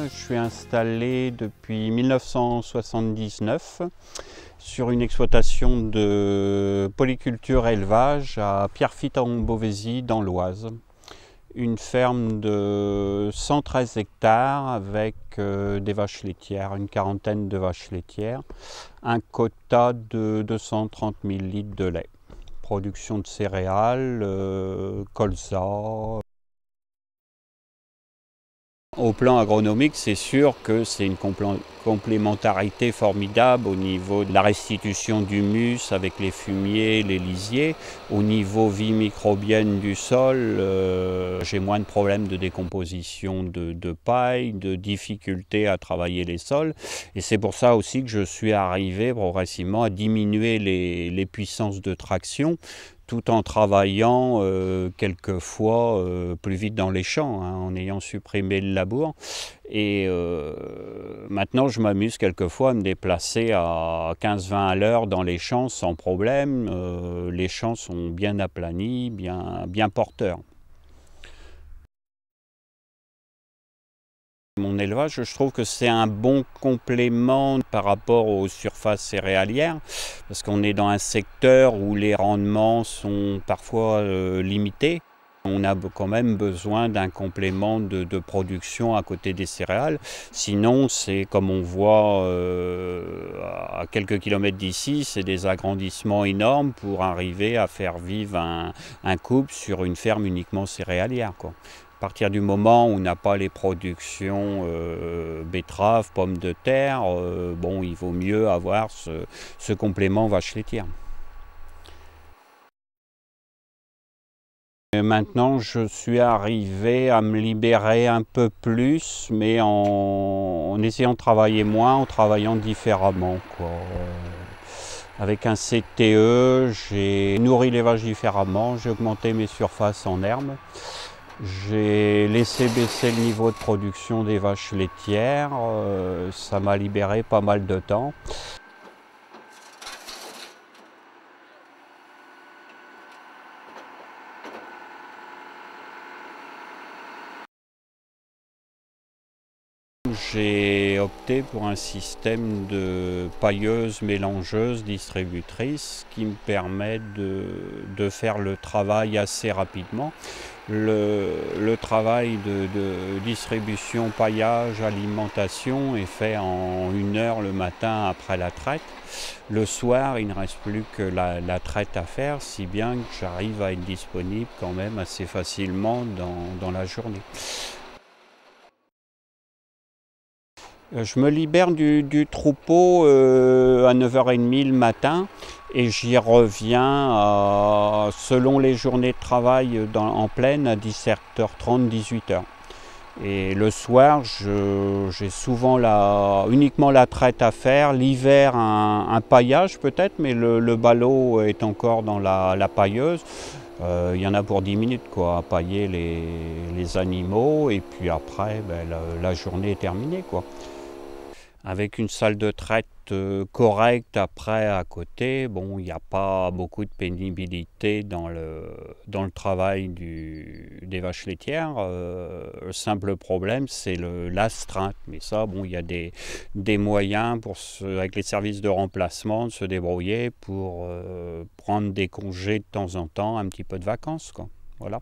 Je suis installé depuis 1979 sur une exploitation de polyculture élevage à Pierrefitte-en-Beauvaisis dans l'Oise. Une ferme de 113 hectares avec des vaches laitières, une quarantaine de vaches laitières, un quota de 230 000 litres de lait. Production de céréales, colza. Au plan agronomique, c'est sûr que c'est une complémentarité formidable au niveau de la restitution d'humus avec les fumiers, les lisiers. Au niveau vie microbienne du sol, j'ai moins de problèmes de décomposition de paille, de difficultés à travailler les sols. Et c'est pour ça aussi que je suis arrivé progressivement à diminuer les puissances de traction, tout en travaillant quelquefois plus vite dans les champs, en ayant supprimé le labour. Et maintenant, je m'amuse quelquefois à me déplacer à 15-20 à l'heure dans les champs sans problème. Les champs sont bien aplanis, bien porteurs. Mon élevage, je trouve que c'est un bon complément par rapport aux surfaces céréalières, parce qu'on est dans un secteur où les rendements sont parfois limités. On a quand même besoin d'un complément de production à côté des céréales. Sinon, c'est comme on voit à quelques kilomètres d'ici, c'est des agrandissements énormes pour arriver à faire vivre un couple sur une ferme uniquement céréalière, quoi. À partir du moment où on n'a pas les productions betteraves, pommes de terre, bon, il vaut mieux avoir ce complément vache laitière. Et maintenant, je suis arrivé à me libérer un peu plus, mais en essayant de travailler moins, en travaillant différemment, quoi. Avec un CTE, j'ai nourri les vaches différemment, j'ai augmenté mes surfaces en herbe. J'ai laissé baisser le niveau de production des vaches laitières, ça m'a libéré pas mal de temps. J'ai opté pour un système de pailleuse mélangeuse distributrice qui me permet de faire le travail assez rapidement. Le travail de distribution, paillage, alimentation est fait en 1 heure le matin après la traite. Le soir, il ne reste plus que la traite à faire, si bien que j'arrive à être disponible quand même assez facilement dans la journée. Je me libère du troupeau à 9h30 le matin et j'y reviens selon les journées de travail en plaine à 17h30, 18h. Et le soir, j'ai souvent uniquement la traite à faire. L'hiver, un paillage peut-être, mais le ballot est encore dans la pailleuse. Il y en a pour 10 minutes quoi, à pailler les animaux et puis après, ben, la journée est terminée, quoi. Avec une salle de traite correcte après à côté, bon, il n'y a pas beaucoup de pénibilité dans le travail des vaches laitières. Le simple problème, c'est l'astreinte. Mais ça, bon, il y a des moyens avec les services de remplacement de se débrouiller pour prendre des congés de temps en temps, un petit peu de vacances, quoi. Voilà.